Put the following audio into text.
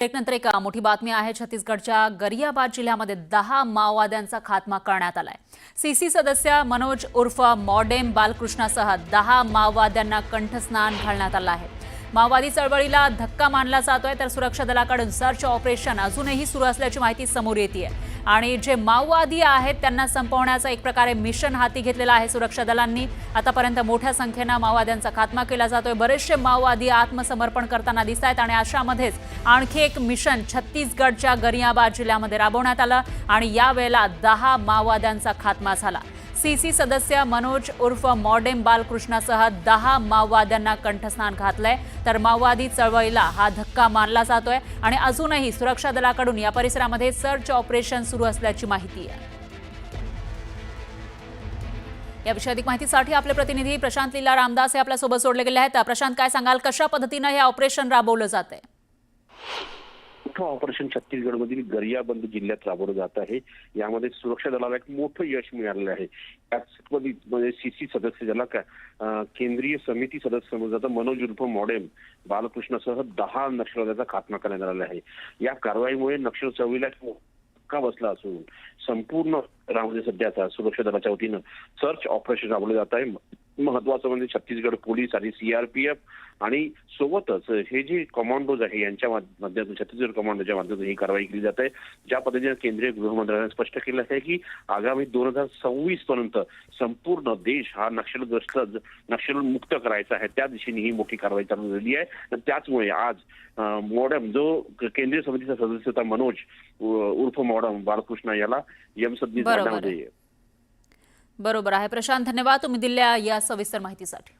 नंतर एक मोठी बातमी आहे। छत्तीसगडच्या गरियाबाद जिल्ह्यामध्ये 10 माओवाद्यांचा खात्मा करण्यात आलाय। सीसी सदस्य मनोज उर्फ मॉडेम बालकृष्णासह 10 माओवाद्यांना कंठस्नान घालण्यात आलं आहे। माओवादी चळवळीला धक्का मानला जातोय, तर सुरक्षा दलाकडून सर्च ऑपरेशन अजूनही सुरू असल्याची माहिती समोर येते आणि जे माओवादी आहेत त्यांना संपवण्याचा एक प्रकारे मिशन हाती घेतलेला आहे सुरक्षा दलांनी। आतापर्यंत मोठ्या संख्येने माओवाद्यांचा खात्मा केला जातोय। बरेचसे माओवादी आत्मसमर्पण करताना दिसत आहेत आणि अशामध्येच आणखी एक मिशन छत्तीसगडच्या गरियाबाद जिल्ह्यामध्ये राबवण्यात आलं आणि यावेळेला 10 माओवाद्यांचा खात्मा झाला। सीसी सदस्य मनोज उर्फ मॉडेम बालकृष्णासह 10 माओवाद्यांना कंठस्नान घातलंय, तर माओवादी चळवळीला हा धक्का मानला जातोय आणि अजूनही सुरक्षा दलाकडून या परिसरामध्ये सर्च ऑपरेशन सुरू असल्याची माहिती आहे। याविषयी अधिक माहितीसाठी आपले प्रतिनिधी प्रशांत लीला रामदास हे आपल्यासोबत जोडले गेले आहेत। प्रशांत, काय सांगाल, कशा पद्धतीने हे ऑपरेशन राबवलं जात आहे? ऑपरेशन छत्तीसगडमधील गरियाबंद जिल्ह्यात राबवलं जात आहे। यामध्ये सुरक्षा दलाला एक मोठं यश मिळालेलं आहे। त्यामध्ये सीसी सदस्य ज्याला केंद्रीय समिती सदस्य समजलं जातं मनोज उर्फ मॉडेम बालकृष्णासह 10 नक्षलवाद्यांचा खात्मा करण्यात आलेला आहे। या कारवाईमुळे नक्षल चळवळीला धक्का बसला असून संपूर्ण राज्यामध्ये सध्या सुरक्षा दलाच्या वतीनं सर्च ऑपरेशन राबवलं जात आहे। महत्वाचं म्हणजे छत्तीसगड पोलीस आणि सीआरपीएफ आणि सोबतच हे जे कमांडोज आहे यांच्या माध्यमातून छत्तीसगड कमांडोच्या माध्यमातून ही कारवाई केली जाते। ज्या पद्धतीने केंद्रीय गृहमंत्र्यांनी स्पष्ट केलं आहे की आगामी 2026 पर्यंत संपूर्ण देश हा नक्षलमुक्त करायचा आहे, त्या दिशेने ही मोठी कारवाई चालू झाली आहे। त्याचमुळे आज मॉडम जो केंद्रीय समितीचा सदस्य होता मनोज उर्फ मॉडम बालकृष्ण याला यमसदनी जाण्यामध्ये बरोबर आहे प्रशांत, धन्यवाद तुम्ही दिलेल्या या सविस्तर माहितीसाठी।